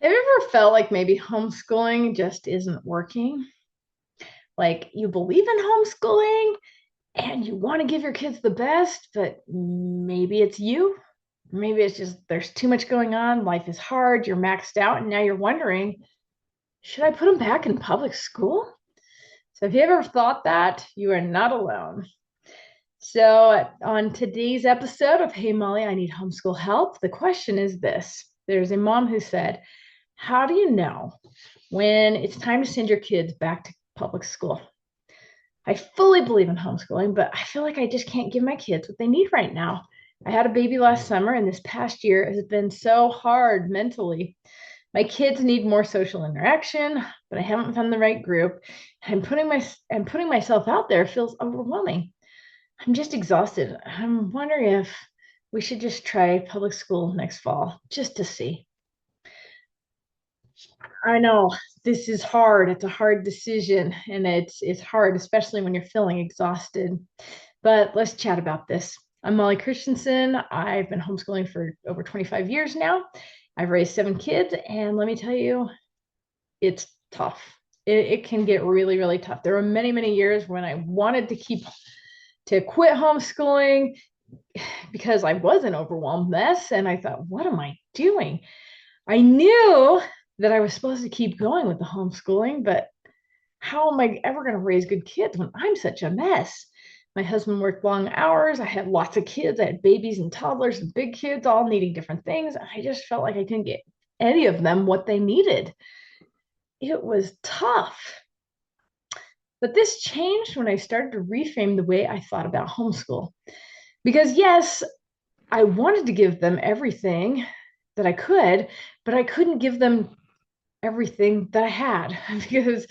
Have you ever felt like maybe homeschooling just isn't working? Like you believe in homeschooling and you want to give your kids the best, but maybe it's you. Maybe it's just there's too much going on. Life is hard. You're maxed out. And now you're wondering, should I put them back in public school? So if you ever thought that, you are not alone. So on today's episode of Hey Molly, I Need Homeschool Help, the question is this. There's a mom who said, how do you know when it's time to send your kids back to public school? I fully believe in homeschooling, but I feel like I just can't give my kids what they need right now. I had a baby last summer, and this past year has been so hard mentally. My kids need more social interaction, but I haven't found the right group. I'm putting myself out there feels overwhelming. I'm just exhausted. I'm wondering if we should just try public school next fall just to see. I know this is hard. It's a hard decision, and it's hard, especially when you're feeling exhausted. But let's chat about this. I'm Molly Christensen. I've been homeschooling for over 25 years now. I've raised 7 kids, and let me tell you, it's tough. It can get really, really tough. There were many, many years when I wanted to quit homeschooling because I was an overwhelmed mess, and I thought, what am I doing? I knew that I was supposed to keep going with the homeschooling, but how am I ever going to raise good kids when I'm such a mess? My husband worked long hours. I had lots of kids. I had babies and toddlers and big kids, all needing different things. I just felt like I couldn't get any of them what they needed. It was tough. But this changed when I started to reframe the way I thought about homeschool. Because, yes, I wanted to give them everything that I could, but I couldn't give them everything that I had because,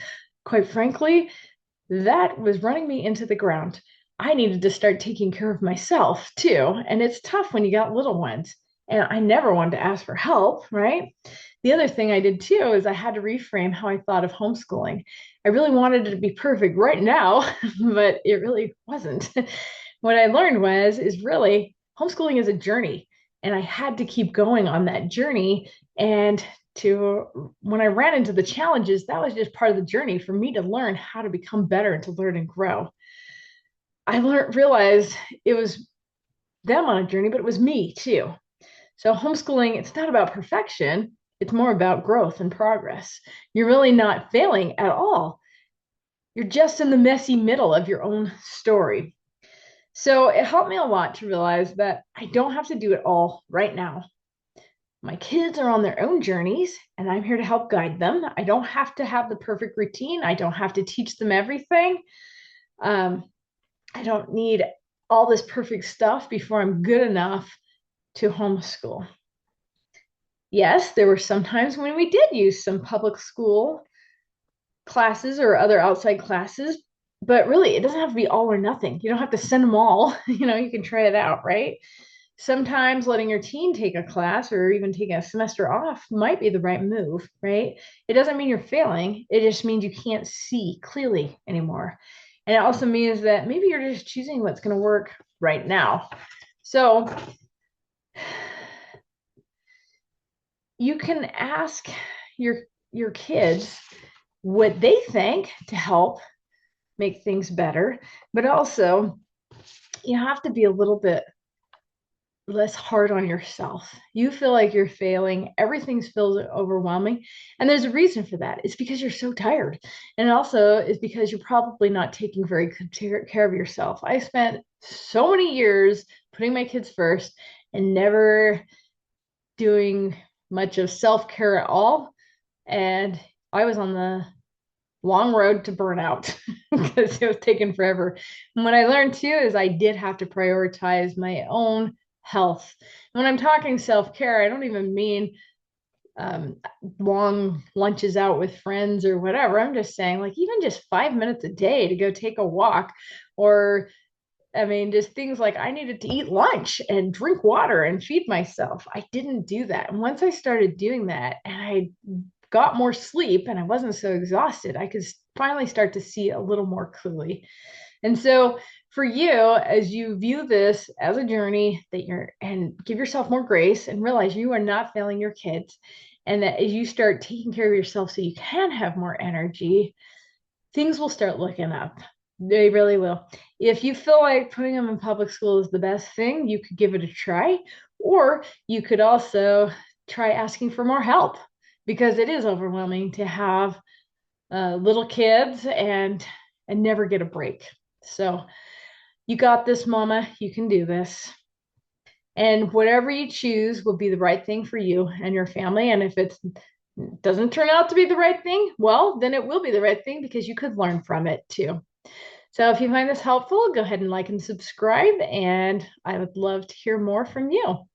quite frankly, that was running me into the ground. I needed to start taking care of myself too. And it's tough when you got little ones. And I never wanted to ask for help, right? The other thing I did too is I had to reframe how I thought of homeschooling. I really wanted it to be perfect right now, but it really wasn't. What I learned is really homeschooling is a journey, and I had to keep going on that journey. And to when I ran into the challenges, that was just part of the journey for me to learn how to become better and to learn and grow. Realized it was them on a journey, but it was me too. So homeschooling, it's not about perfection. It's more about growth and progress. You're really not failing at all. You're just in the messy middle of your own story. So it helped me a lot to realize that I don't have to do it all right now. My kids are on their own journeys, and I'm here to help guide them. I don't have to have the perfect routine. I don't have to teach them everything. Um, I don't need all this perfect stuff before I'm good enough to homeschool. Yes, there were some times when we did use some public school classes or other outside classes, but really it doesn't have to be all or nothing. You don't have to send them all. You can try it out, right? Sometimes letting your teen take a class or even taking a semester off might be the right move, right? It doesn't mean you're failing. It just means you can't see clearly anymore. And it also means that maybe you're just choosing what's going to work right now. So you can ask your your kids what they think to help make things better, but also you have to be a little bit less hard on yourself. You feel like you're failing, everything feels overwhelming. And there's a reason for that. It's because you're so tired. And it also is because you're probably not taking very good care of yourself. I spent so many years putting my kids first and never doing much of self care at all. And I was on the long road to burnout because it was taking forever. And what I learned too is I did have to prioritize my own health. When I'm talking self care, I don't even mean um, long lunches out with friends or whatever. I'm just saying, like, even just 5 minutes a day to go take a walk, or I mean, just things like I needed to eat lunch and drink water and feed myself. I didn't do that. And once I started doing that and I got more sleep and I wasn't so exhausted, I could finally start to see a little more clearly. And so for you, as you view this as a journey that you're and give yourself more grace and realize you are not failing your kids. and that as you start taking care of yourself so you can have more energy, things will start looking up. They really will. If you feel like putting them in public school is the best thing, you could give it a try, or you could also try asking for more help because it is overwhelming to have little kids and never get a break. So you got this, Mama. You can do this. And whatever you choose will be the right thing for you and your family. And if it doesn't turn out to be the right thing, well, then it will be the right thing because you could learn from it too. So if you find this helpful, go ahead and like and subscribe. And I would love to hear more from you.